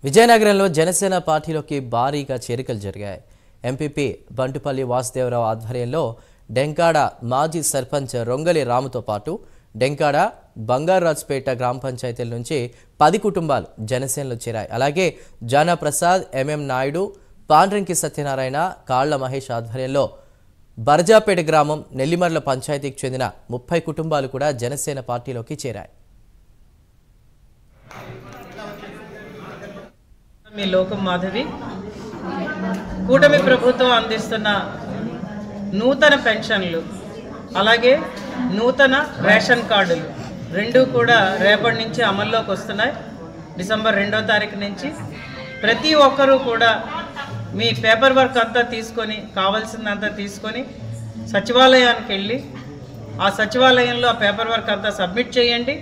విజయనగరంలో జనసేన పార్టీలోకి భారీగా చేరికలు జరిగాయి. ఎంపీపీ బంటుపల్లి వాసుదేవరావు ఆధ్వర్యంలో డెంకాడ మాజీ సర్పంచ్ రొంగలి రాముతో పాటు డెంకాడ బంగారాజ్పేట గ్రామ పంచాయతీల నుంచి 10 కుటుంబాలు జనసేనలో చేరాయి. అలాగే జానా ప్రసాద్, ఎంఎం నాయుడు, పాండ్రంకి సత్యనారాయణ, కాళ్ల మహేష్ ఆధ్వర్యంలో బర్జాపేట గ్రామం నెల్లిమర్ల పంచాయతీకి చెందిన 30 కుటుంబాలు కూడా జనసేన పార్టీలోకి చేరాయి. మీ లోకం మాధవి కూటమి ప్రభుత్వం అందిస్తున్న నూతన పెన్షన్లు అలాగే నూతన రేషన్ కార్డులు రెండు కూడా రేపటి నుంచి అమల్లోకి వస్తున్నాయి. డిసెంబర్ 2వ తారీఖు నుంచి ప్రతి ఒక్కరూ కూడా మీ పేపర్ వర్క్ అంతా తీసుకొని కావాల్సిందంతా తీసుకొని సచివాలయానికి వెళ్ళి ఆ సచివాలయంలో ఆ పేపర్ వర్క్ అంతా సబ్మిట్ చేయండి.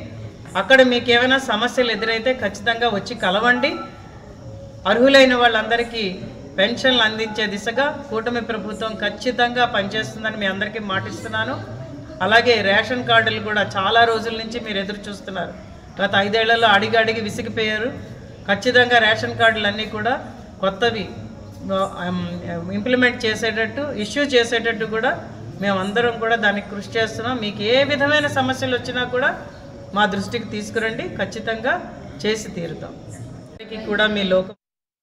అక్కడ మీకు ఏమైనా సమస్యలు ఎదురైతే ఖచ్చితంగా వచ్చి కలవండి. అర్హులైన వాళ్ళందరికీ పెన్షన్లు అందించే దిశగా కూటమి ప్రభుత్వం ఖచ్చితంగా పనిచేస్తుందని మీ అందరికీ మాటిస్తున్నాను. అలాగే రేషన్ కార్డులు కూడా చాలా రోజుల నుంచి మీరు ఎదురు చూస్తున్నారు. గత 5 ఏళ్లలో అడిగి విసిగిపోయారు. ఖచ్చితంగా రేషన్ కార్డులన్నీ కూడా కొత్తవి ఇంప్లిమెంట్ చేసేటట్టు, ఇష్యూ చేసేటట్టు కూడా మేమందరం కూడా దానికి కృషి చేస్తున్నాం. మీకు ఏ విధమైన సమస్యలు వచ్చినా కూడా మా దృష్టికి తీసుకురండి, ఖచ్చితంగా చేసి తీరుతాం. కూడా మీ లోకం